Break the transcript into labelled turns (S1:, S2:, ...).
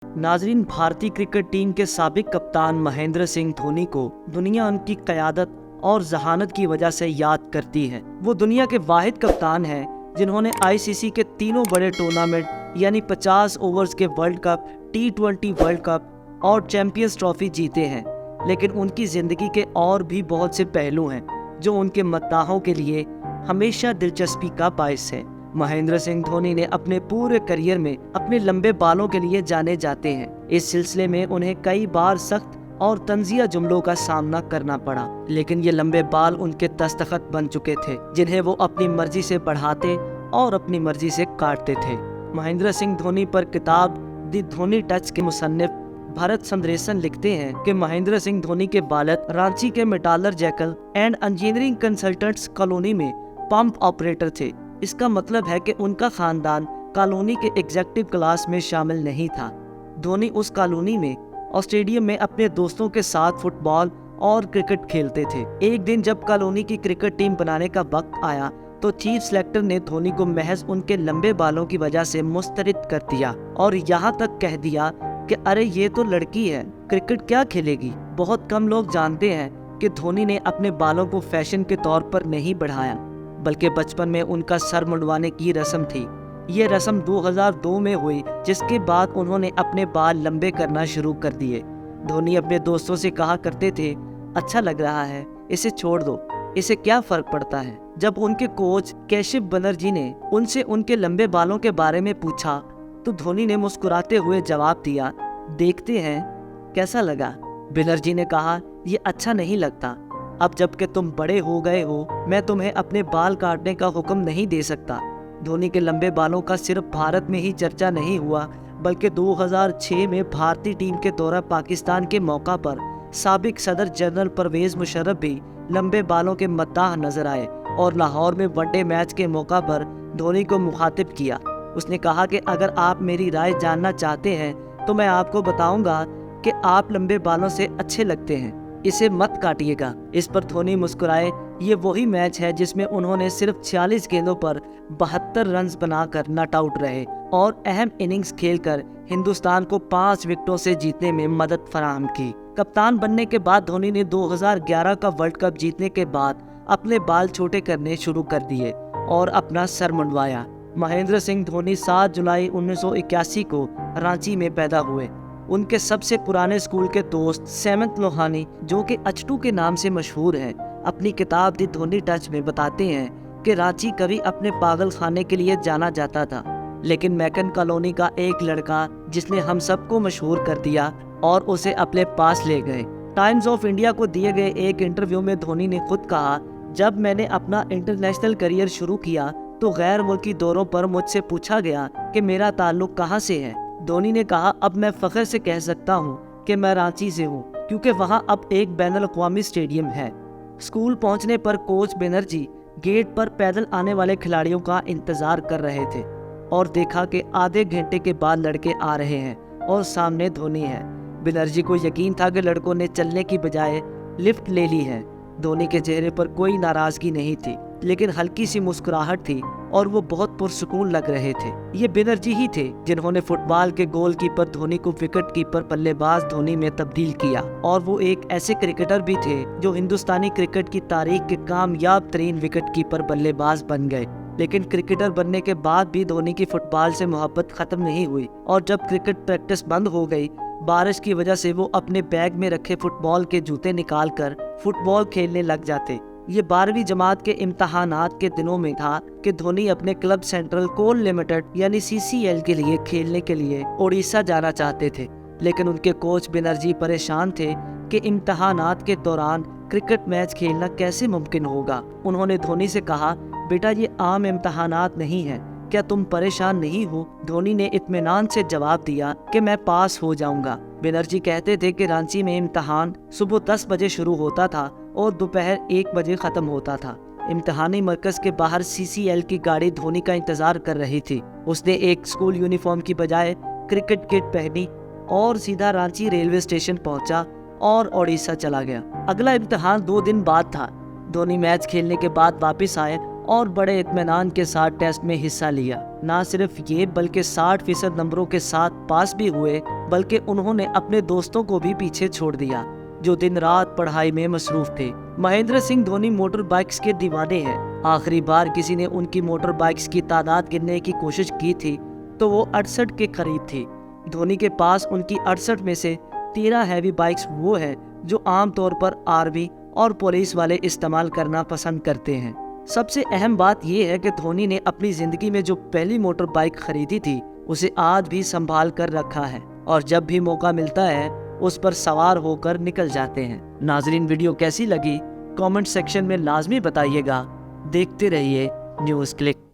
S1: नाजरीन, भारतीय cricket team के साबिक कप्तान महेंद्र सिंह धोनी को दुनिया उनकी क़यादत और जहानत की वजह से याद करती है। वो दुनिया के वाहिद कप्तान हैं जिन्होंने आईसीसी के तीनों बड़े टूर्नामेंट यानी 50 ओवर्स के world cup, T20 world cup और चैंपियंस ट्रॉफी जीते हैं। लेकिन उनकी ज़िंदगी के और भी बहुत से पहलू हैं जो उनके मद्दाहों के लिए हमेशा दिलचस्पी का बायस है। महेंद्र सिंह धोनी ने अपने पूरे करियर में अपने लंबे बालों के लिए जाने जाते हैं। इस सिलसिले में उन्हें कई बार सख्त और तंजिया जुमलों का सामना करना पड़ा, लेकिन ये लंबे बाल उनके दस्तखत बन चुके थे जिन्हें वो अपनी मर्जी से बढ़ाते और अपनी मर्जी से काटते थे। महेंद्र सिंह धोनी पर किताब द धोनी टच के मुसन्निफ भरत संद्रेसन लिखते हैं कि महेंद्र सिंह धोनी के बालक रांची के metallurgical and engineering consultants colony में पंप ऑपरेटर थे। इसका मतलब है कि उनका खानदान कॉलोनी के एग्जेक्टिव क्लास में शामिल नहीं था। धोनी उस कॉलोनी में और स्टेडियम में अपने दोस्तों के साथ फुटबॉल और क्रिकेट खेलते थे। एक दिन जब कॉलोनी की क्रिकेट टीम बनाने का वक्त आया तो चीफ सेलेक्टर ने धोनी को महज उनके लंबे बालों की वजह से मुस्तरद कर दिया और यहाँ तक कह दिया कि अरे ये तो लड़की है, क्रिकेट क्या खेलेगी। बहुत कम लोग जानते हैं कि धोनी ने अपने बालों को फैशन के तौर पर नहीं बढ़ाया, बल्कि बचपन में उनका सर मुंडवाने की रस्म थी। ये रस्म 2002 में हुई, जिसके बाद उन्होंने अपने बाल लंबे करना शुरू कर दिए। धोनी अपने दोस्तों से कहा करते थे, अच्छा लग रहा है, इसे छोड़ दो, इसे क्या फर्क पड़ता है। जब उनके कोच कैशिव बनर्जी ने उनसे उनके लंबे बालों के बारे में पूछा तो धोनी ने मुस्कुराते हुए जवाब दिया, देखते हैं कैसा लगा। बनर्जी ने कहा, ये अच्छा नहीं लगता। अब जबकि तुम बड़े हो गए हो, मैं तुम्हें अपने बाल काटने का हुक्म नहीं दे सकता। धोनी के लंबे बालों का सिर्फ भारत में ही चर्चा नहीं हुआ, बल्कि 2006 में भारतीय टीम के दौरा पाकिस्तान के मौका पर साबिक सदर जनरल परवेज मुशर्रफ भी लंबे बालों के मद्दाह नजर आए और लाहौर में वनडे मैच के मौका पर धोनी को मुखातिब किया। उसने कहा कि अगर आप मेरी राय जानना चाहते हैं तो मैं आपको बताऊंगा कि आप लंबे बालों से अच्छे लगते हैं, इसे मत काटिएगा। इस पर धोनी मुस्कुराए। ये वही मैच है जिसमें उन्होंने सिर्फ 46 गेंदों पर 72 रन बनाकर नॉट आउट रहे और अहम इनिंग्स खेलकर हिंदुस्तान को 5 विकेटों से जीतने में मदद फराहम की। कप्तान बनने के बाद धोनी ने 2011 का वर्ल्ड कप जीतने के बाद अपने बाल छोटे करने शुरू कर दिए और अपना सर मुंडवाया। महेंद्र सिंह धोनी 7 जुलाई 1981 को रांची में पैदा हुए। उनके सबसे पुराने स्कूल के दोस्त सैमंत लोहानी, जो कि अचटू के नाम से मशहूर हैं, अपनी किताब द धोनी टच में बताते हैं कि रांची कभी अपने पागल खाने के लिए जाना जाता था, लेकिन मैकन कॉलोनी का एक लड़का जिसने हम सबको मशहूर कर दिया और उसे अपने पास ले गए। टाइम्स ऑफ इंडिया को दिए गए एक इंटरव्यू में धोनी ने खुद कहा, जब मैंने अपना इंटरनेशनल करियर शुरू किया तो गैर मुल्की दौरों पर मुझसे पूछा गया कि मेरा ताल्लुक कहाँ से है। धोनी ने कहा, अब मैं फख्र से कह सकता हूँ कि मैं रांची से हूँ, क्योंकि वहाँ अब एक बैनुल अक़वामी स्टेडियम है। स्कूल पहुँचने पर कोच बनर्जी गेट पर पैदल आने वाले खिलाड़ियों का इंतजार कर रहे थे और देखा कि आधे घंटे के बाद लड़के आ रहे हैं और सामने धोनी है। बनर्जी को यकीन था कि लड़कों ने चलने की बजाय लिफ्ट ले ली है। धोनी के चेहरे पर कोई नाराजगी नहीं थी, लेकिन हल्की सी मुस्कुराहट थी और वो बहुत पुरसुकून लग रहे थे। ये बनर्जी ही थे जिन्होंने फुटबॉल के गोलकीपर धोनी को विकेट कीपर बल्लेबाज धोनी में तब्दील किया, और वो एक ऐसे क्रिकेटर भी थे जो हिंदुस्तानी क्रिकेट की तारीख के कामयाब तरीन विकेट कीपर बल्लेबाज बन गए। लेकिन क्रिकेटर बनने के बाद भी धोनी की फुटबॉल से मोहब्बत खत्म नहीं हुई, और जब क्रिकेट प्रैक्टिस बंद हो गई बारिश की वजह से, वो अपने बैग में रखे फुटबॉल के जूते निकालकर फुटबॉल खेलने लग जाते। ये 12वीं जमात के इम्तहानात के दिनों में था कि धोनी अपने क्लब सेंट्रल कोल लिमिटेड यानी CCL के लिए खेलने के लिए उड़ीसा जाना चाहते थे, लेकिन उनके कोच बनर्जी परेशान थे कि इम्तहानात के दौरान क्रिकेट मैच खेलना कैसे मुमकिन होगा। उन्होंने धोनी से कहा, बेटा ये आम इम्तहानात नहीं है, क्या तुम परेशान नहीं हो। धोनी ने इत्मीनान से जवाब दिया कि मैं पास हो जाऊंगा। बनर्जी कहते थे कि रांची में इम्तहान सुबह 10 बजे शुरू होता था और दोपहर 1 बजे खत्म होता था। इम्तहानी मरकज के बाहर CCL की गाड़ी धोनी का इंतजार कर रही थी। उसने एक स्कूल यूनिफॉर्म की बजाय क्रिकेट किट पहनी और सीधा रांची रेलवे स्टेशन पहुंचा और उड़ीसा चला गया। अगला इम्तहान 2 दिन बाद था। धोनी मैच खेलने के बाद वापस आए और बड़े इत्मीनान के साथ टेस्ट में हिस्सा लिया। ना सिर्फ ये बल्कि 60% नंबरों के साथ पास भी हुए, बल्कि उन्होंने अपने दोस्तों को भी पीछे छोड़ दिया जो दिन रात पढ़ाई में मसरूफ थे। महेंद्र सिंह धोनी मोटर बाइक्स के दीवाने हैं। आखिरी बार किसी ने उनकी मोटर बाइक्स की तादाद गिनने की कोशिश की थी तो वो 68 के करीब थी। धोनी के पास उनकी 68 में से 13 हैवी बाइक्स वो है जो आमतौर पर आर्मी और पुलिस वाले इस्तेमाल करना पसंद करते हैं। सबसे अहम बात यह है कि धोनी ने अपनी जिंदगी में जो पहली मोटर बाइक खरीदी थी उसे आज भी संभाल कर रखा है और जब भी मौका मिलता है उस पर सवार होकर निकल जाते हैं। नाजरीन, वीडियो कैसी लगी कमेंट सेक्शन में लाजमी बताइएगा। देखते रहिए न्यूज़ क्लिक।